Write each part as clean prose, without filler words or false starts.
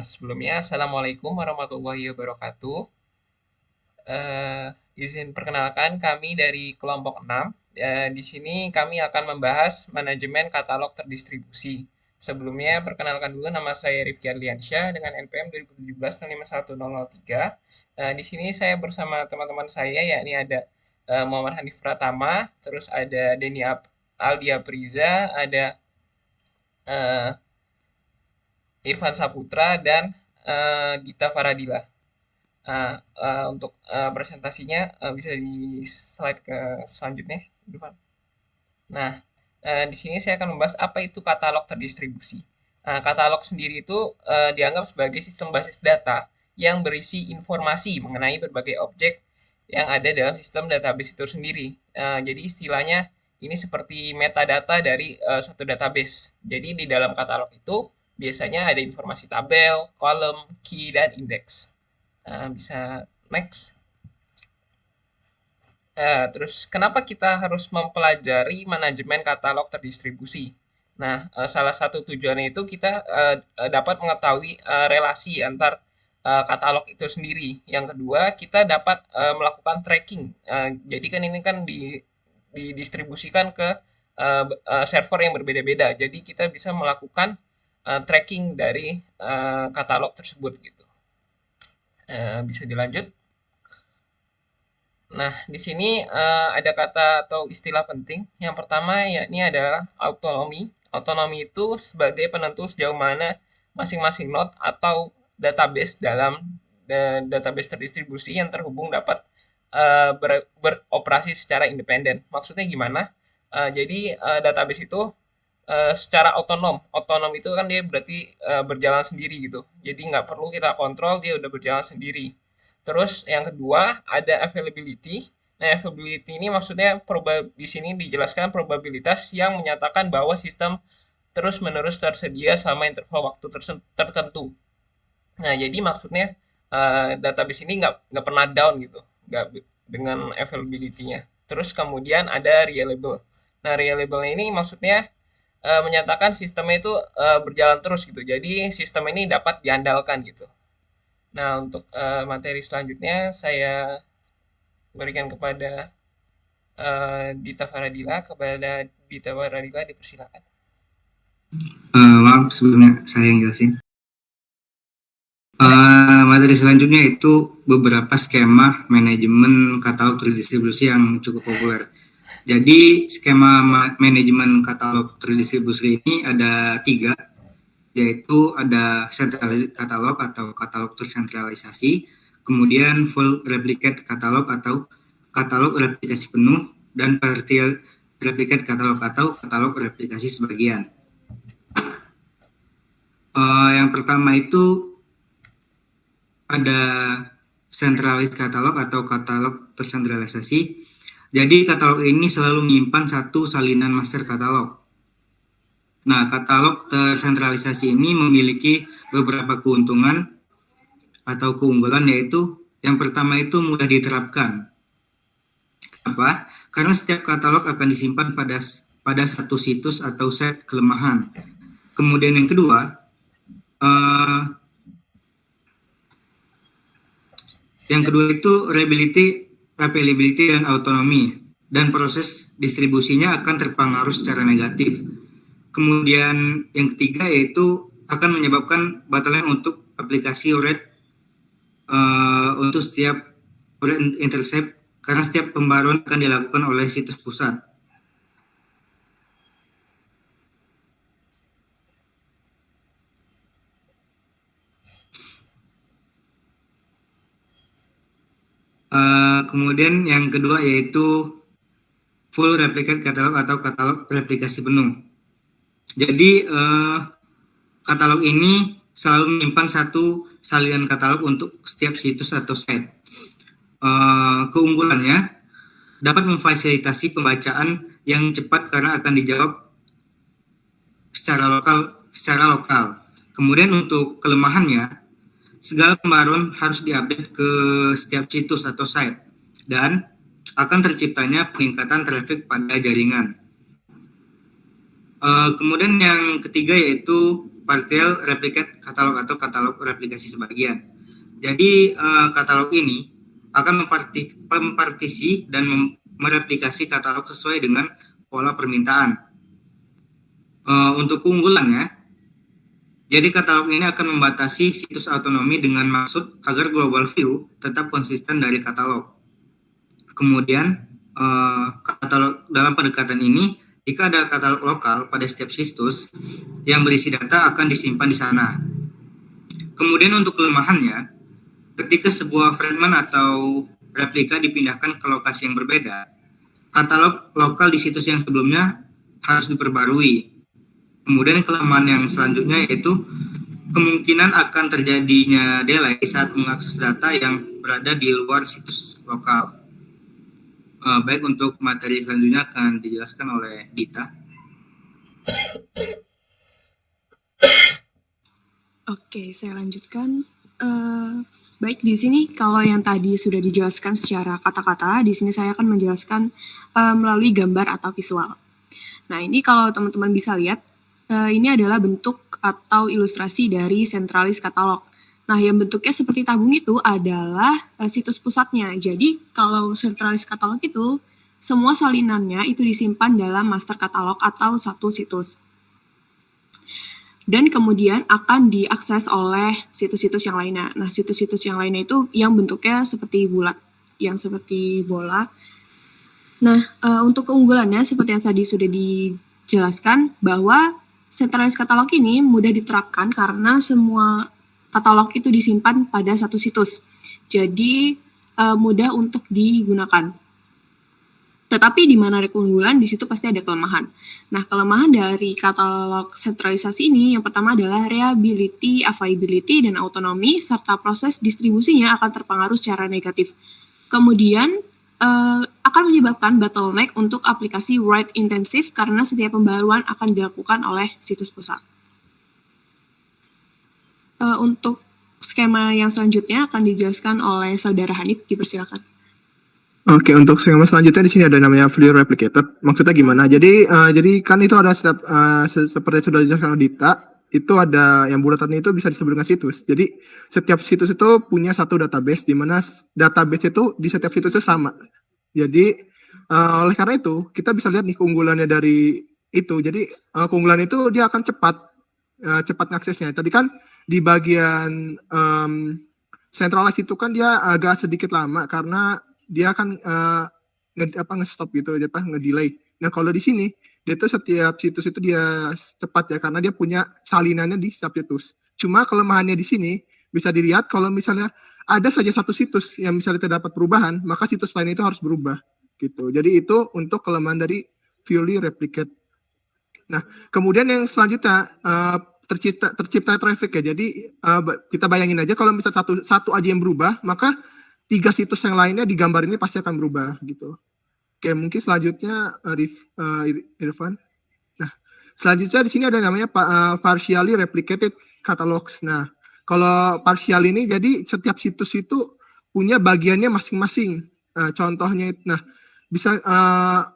Sebelumnya, Assalamualaikum warahmatullahi wabarakatuh. Izin perkenalkan, kami dari kelompok 6. Di sini kami akan membahas manajemen katalog terdistribusi. Sebelumnya, perkenalkan dulu nama saya Rifki Ardiansyah dengan NPM 2017-051003. Di sini saya bersama teman-teman saya, yakni ada Muhammad Hanif Pratama, terus ada Aldia Priza, ada eh, Irfan Saputra, dan Dita Faradila. Untuk presentasinya bisa di slide ke selanjutnya, Irfan. Nah, di sini saya akan membahas apa itu katalog terdistribusi. Katalog sendiri itu dianggap sebagai sistem basis data yang berisi informasi mengenai berbagai objek yang ada dalam sistem database itu sendiri. Jadi istilahnya ini seperti metadata dari suatu database. Jadi di dalam katalog itu biasanya ada informasi tabel, kolom, key, dan indeks. Bisa next. Terus kenapa kita harus mempelajari manajemen katalog terdistribusi? Nah, salah satu tujuannya itu kita dapat mengetahui relasi antar katalog itu sendiri. Yang kedua, kita dapat melakukan tracking. Jadi kan ini kan didistribusikan ke server yang berbeda-beda. Jadi kita bisa melakukan tracking dari katalog tersebut gitu. Bisa dilanjut. Nah, di sini ada kata atau istilah penting. Yang pertama yakni adalah autonomi. Autonomi itu sebagai penentu sejauh mana masing-masing node atau database dalam database terdistribusi yang terhubung dapat beroperasi secara independen. Maksudnya gimana? Jadi database itu secara otonom. Otonom itu kan dia berarti berjalan sendiri gitu. Jadi nggak perlu kita kontrol, dia udah berjalan sendiri. Terus yang kedua ada availability. Nah, availability ini maksudnya di sini dijelaskan probabilitas yang menyatakan bahwa sistem terus-menerus tersedia selama interval waktu tertentu. Nah, jadi maksudnya database ini nggak pernah down gitu, nggak dengan availability-nya. Terus kemudian ada reliable. Nah, reliable ini maksudnya menyatakan sistemnya itu berjalan terus gitu. Jadi sistem ini dapat diandalkan gitu. Nah, untuk materi selanjutnya saya berikan kepada Dita Faradila. Kepada Dita Faradila dipersilakan. Maaf sebelumnya saya yang jelasin. Materi selanjutnya itu beberapa skema manajemen katalog terdistribusi yang cukup populer. Jadi skema manajemen katalog terdistribusi ini ada 3, yaitu ada centralized katalog atau katalog tersentralisasi, kemudian full replicate katalog atau katalog replikasi penuh, dan partial replicate katalog atau katalog replikasi sebagian. Yang pertama itu ada centralized katalog atau katalog tersentralisasi. Jadi katalog ini selalu menyimpan satu salinan master katalog. Nah, katalog tersentralisasi ini memiliki beberapa keuntungan atau keunggulan, yaitu yang pertama itu mudah diterapkan. Kenapa? Karena setiap katalog akan disimpan pada satu situs atau set kelemahan. Kemudian yang kedua, itu availability dan autonomi, dan proses distribusinya akan terpengaruh secara negatif. Kemudian yang ketiga yaitu akan menyebabkan bottleneck untuk aplikasi rate untuk setiap rate intercept, karena setiap pembaruan akan dilakukan oleh situs pusat. Kemudian yang kedua yaitu full replicate katalog atau katalog replikasi penuh. Jadi katalog ini selalu menyimpan satu salinan katalog untuk setiap situs atau site. Keunggulannya dapat memfasilitasi pembacaan yang cepat karena akan dijawab secara lokal. Kemudian untuk kelemahannya, segala pembaruan harus diupdate ke setiap situs atau site, dan akan terciptanya peningkatan traffic pada jaringan. Kemudian yang ketiga yaitu partial replicate katalog atau katalog replikasi sebagian. Jadi katalog ini akan mempartisi dan mereplikasi katalog sesuai dengan pola permintaan. Untuk keunggulannya, jadi katalog ini akan membatasi situs autonomi dengan maksud agar global view tetap konsisten dari katalog. Kemudian katalog dalam pendekatan ini, jika ada katalog lokal pada setiap situs yang berisi data akan disimpan di sana. Kemudian untuk kelemahannya, ketika sebuah fragment atau replika dipindahkan ke lokasi yang berbeda, katalog lokal di situs yang sebelumnya harus diperbarui. Kemudian kelemahan yang selanjutnya yaitu kemungkinan akan terjadinya delay saat mengakses data yang berada di luar situs lokal. Baik, untuk materi selanjutnya akan dijelaskan oleh Dita. Oke, saya lanjutkan. Baik, di sini kalau yang tadi sudah dijelaskan secara kata-kata, di sini saya akan menjelaskan melalui gambar atau visual. Nah, ini kalau teman-teman bisa lihat, ini adalah bentuk atau ilustrasi dari sentralis katalog. Nah, yang bentuknya seperti tabung itu adalah situs pusatnya. Jadi, kalau sentralis katalog itu, semua salinannya itu disimpan dalam master katalog atau satu situs. Dan kemudian akan diakses oleh situs-situs yang lainnya. Nah, situs-situs yang lainnya itu yang bentuknya seperti bulat, yang seperti bola. Nah, untuk keunggulannya seperti yang tadi sudah dijelaskan, bahwa sentralis katalog ini mudah diterapkan karena semua katalog itu disimpan pada satu situs. Jadi, mudah untuk digunakan. Tetapi di mana ada keunggulan, di situ pasti ada kelemahan. Nah, kelemahan dari katalog sentralisasi ini yang pertama adalah reliability, availability, dan autonomi, serta proses distribusinya akan terpengaruh secara negatif. Kemudian, akan menyebabkan bottleneck untuk aplikasi write intensive karena setiap pembaruan akan dilakukan oleh situs pusat. Untuk skema yang selanjutnya akan dijelaskan oleh Saudara Hanif, dipersilakan. Oke, untuk skema selanjutnya di sini ada namanya fully replicated. Maksudnya gimana? Jadi kan itu ada seperti sudah dijelaskan oleh Dita, itu ada yang bulatan itu bisa disebut dengan situs. Jadi setiap situs itu punya satu database, di mana database itu di setiap situs itu sama. Jadi oleh karena itu kita bisa lihat nih keunggulannya dari itu. Jadi keunggulan itu dia akan cepat ngaksesnya. Tadi kan di bagian centralized itu kan dia agak sedikit lama karena dia akan nge-stop gitu, nge-delay. Nah, kalau di sini dia tuh setiap situs itu dia cepat ya karena dia punya salinannya di setiap situs. Cuma kelemahannya di sini bisa dilihat kalau misalnya ada saja satu situs yang misalnya terdapat perubahan, maka situs lain itu harus berubah gitu. Jadi itu untuk kelemahan dari fully replicate. Nah, kemudian yang selanjutnya tercipta traffic ya. Jadi kita bayangin aja kalau misalnya satu aja yang berubah, maka 3 situs yang lainnya di gambar ini pasti akan berubah gitu. Oke, mungkin selanjutnya Irfan. Nah, selanjutnya di sini ada namanya partially replicated catalogs. Nah, kalau partial ini jadi setiap situs itu punya bagiannya masing-masing. Contohnya, bisa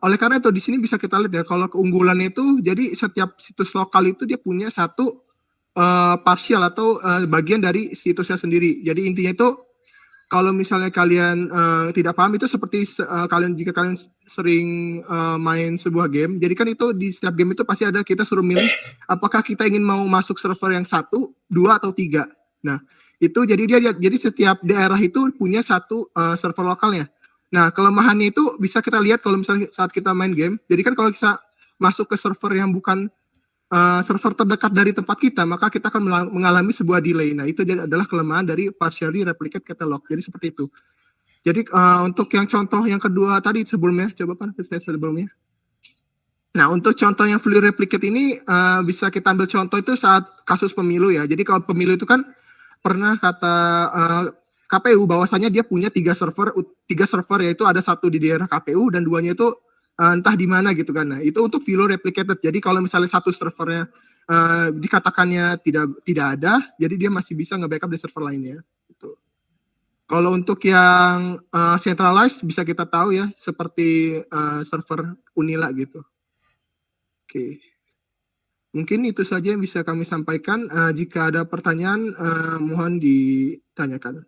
oleh karena itu di sini bisa kita lihat ya kalau keunggulannya itu jadi setiap situs lokal itu dia punya satu partial atau bagian dari situsnya sendiri. Jadi intinya itu kalau misalnya kalian tidak paham itu seperti jika kalian sering main sebuah game, jadi kan itu di setiap game itu pasti ada kita suruh milih apakah kita ingin mau masuk server yang 1, 2 atau 3. Nah, itu jadi setiap daerah itu punya satu server lokalnya. Nah, kelemahannya itu bisa kita lihat kalau misalnya saat kita main game. Jadi kan kalau kita masuk ke server yang bukan server terdekat dari tempat kita, maka kita akan mengalami sebuah delay. Nah, itu adalah kelemahan dari partially replicate catalog. Jadi seperti itu. Jadi untuk yang contoh yang kedua tadi sebelumnya, coba kan sebelumnya. Nah, untuk contoh yang fully replicate ini bisa kita ambil contoh itu saat kasus pemilu ya. Jadi kalau pemilu itu kan pernah kata KPU bahwasanya dia punya 3 server yaitu ada satu di daerah KPU dan 2-nya itu entah di mana gitu kan. Nah, itu untuk fully replicated. Jadi kalau misalnya satu servernya dikatakannya tidak ada, jadi dia masih bisa nge-backup di server lainnya gitu. Kalau untuk yang centralized bisa kita tahu ya seperti server Unila gitu. Oke. Mungkin itu saja yang bisa kami sampaikan. Jika ada pertanyaan, mohon ditanyakan.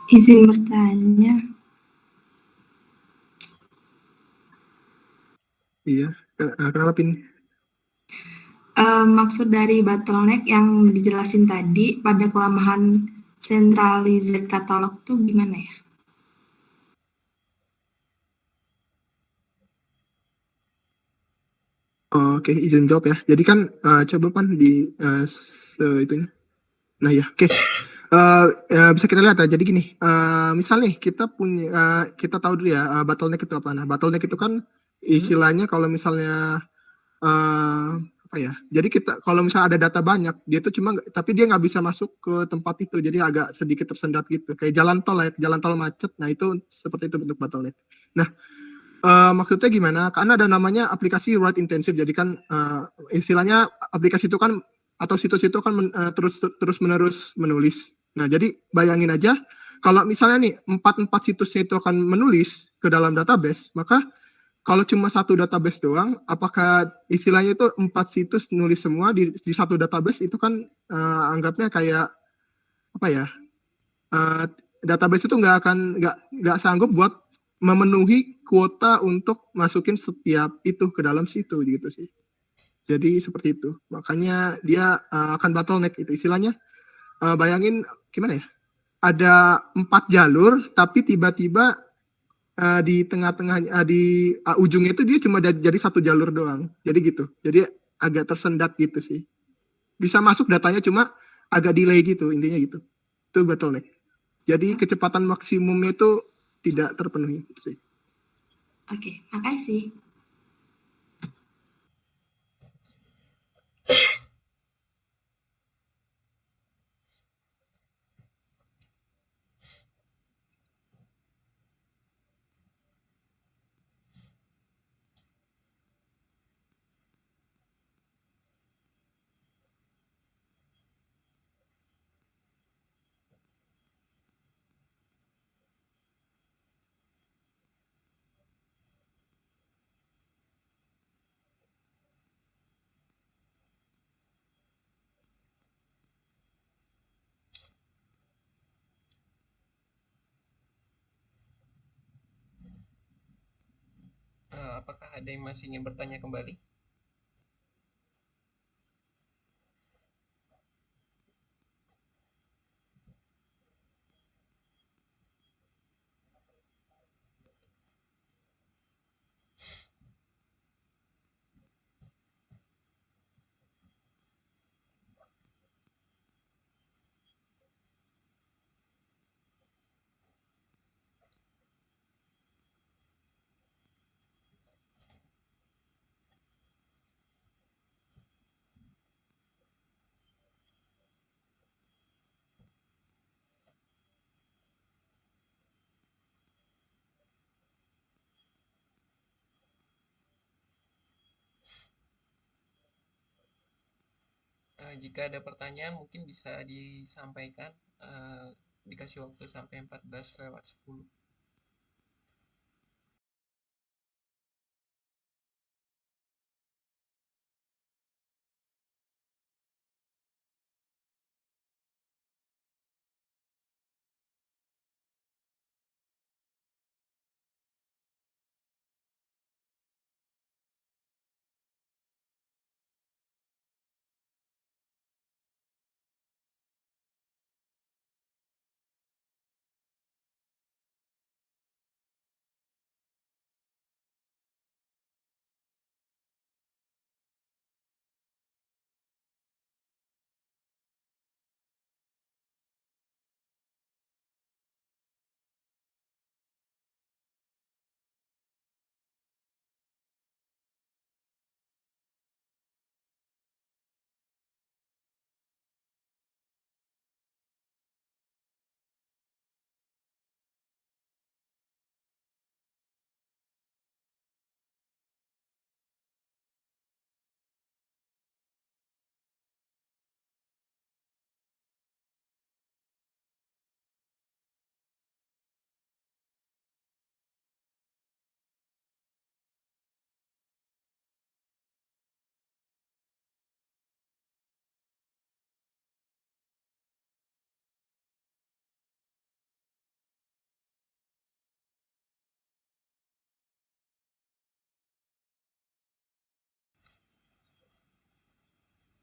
Izin bertanya, Iya, kenapa Pin? maksud dari bottleneck yang dijelasin tadi pada kelemahan centralized katalog tuh gimana ya? Oke, izin jawab ya. Jadi kan coba Pan di itunya. Nah ya, oke. Bisa kita lihat ya. Jadi gini, misalnya kita punya, kita tahu dulu ya, bottleneck itu apa. Nah, bottleneck itu kan istilahnya kalau misalnya apa ya? Jadi kita kalau misalnya ada data banyak, dia itu cuma tapi dia nggak bisa masuk ke tempat itu, jadi agak sedikit tersendat gitu. Kayak jalan tol ya, jalan tol macet. Nah itu seperti itu bentuk bottleneck. Nah, maksudnya gimana? Karena ada namanya aplikasi write intensive. Jadi kan istilahnya aplikasi itu kan atau situs itu kan terus menerus menulis. Nah, jadi bayangin aja kalau misalnya nih empat situsnya itu akan menulis ke dalam database, maka kalau cuma satu database doang, apakah istilahnya itu empat situs nulis semua di satu database itu kan anggapnya kayak apa ya? uh, Database itu nggak sanggup buat memenuhi kuota untuk masukin setiap itu ke dalam situ gitu sih. Jadi seperti itu. Makanya dia akan bottleneck itu istilahnya. Bayangin gimana ya? Ada 4 jalur tapi tiba-tiba di tengah-tengah di ujungnya itu dia cuma jadi satu jalur doang. Jadi gitu. Jadi agak tersendat gitu sih. Bisa masuk datanya cuma agak delay gitu intinya gitu. Itu bottleneck. Jadi kecepatan maksimumnya itu tidak terpenuhi gitu sih. Oke, makasih. apakah ada yang masih ingin bertanya kembali? Jika ada pertanyaan mungkin bisa disampaikan. Dikasih waktu sampai 14:10.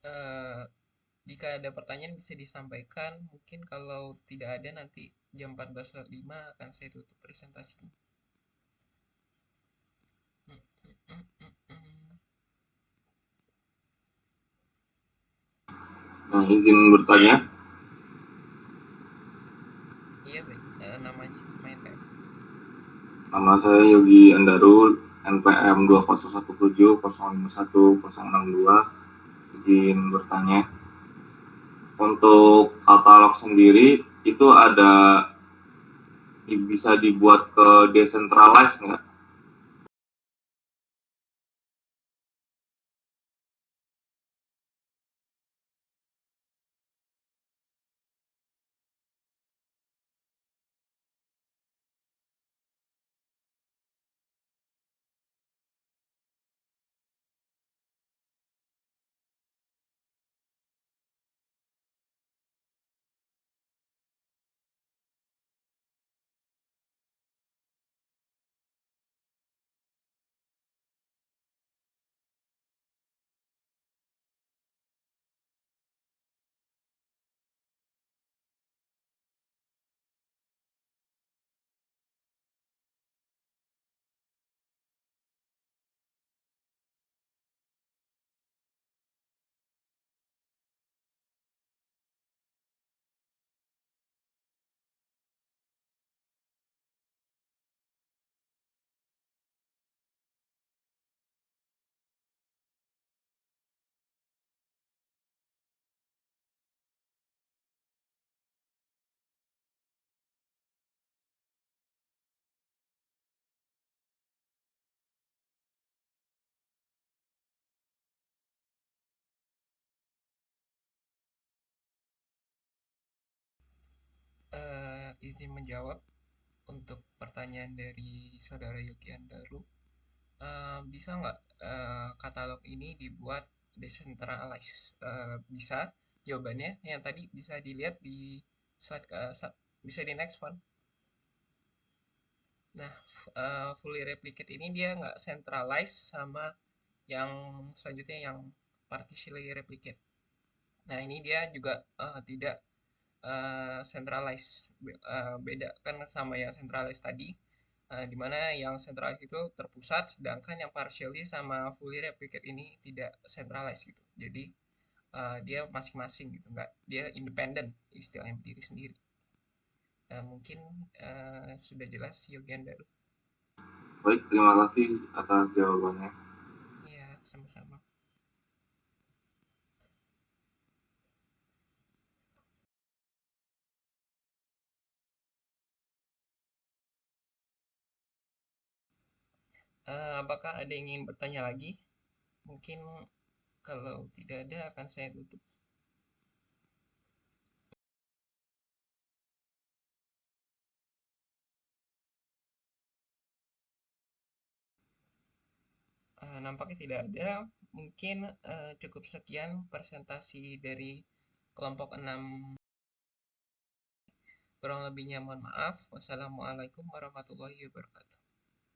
Eh, Jika ada pertanyaan bisa disampaikan. Mungkin kalau tidak ada nanti jam 14.05 akan saya tutup presentasinya. Hmm, hmm, hmm, hmm, hmm. Izin bertanya, Iya baik. Namanya main PM. nama saya Yogi Andarul, NPM 2017 051 062. Izin bertanya, untuk katalog sendiri itu ada bisa dibuat ke decentralized nggak? Izin menjawab untuk pertanyaan dari saudara Yogi Andaru. Bisa nggak katalog ini dibuat decentralized? Bisa. Jawabannya yang tadi bisa dilihat di slide bisa di next one. Nah, fully replicate ini dia nggak centralized sama yang selanjutnya yang partially replicate. Nah, ini dia juga tidak centralized. Beda kan sama yang centralized tadi, di mana yang centralized itu terpusat, sedangkan yang partially sama fully replicate ini tidak centralized gitu. Jadi dia masing-masing gitu, nggak dia independen istilahnya berdiri sendiri. Mungkin sudah jelas Yogian Daru. Baik, terima kasih atas jawabannya. Iya, sama-sama. Apakah ada yang ingin bertanya lagi? Mungkin kalau tidak ada akan saya tutup. Nampaknya tidak ada. Mungkin cukup sekian presentasi dari kelompok 6. Kurang lebihnya mohon maaf. Wassalamualaikum warahmatullahi wabarakatuh.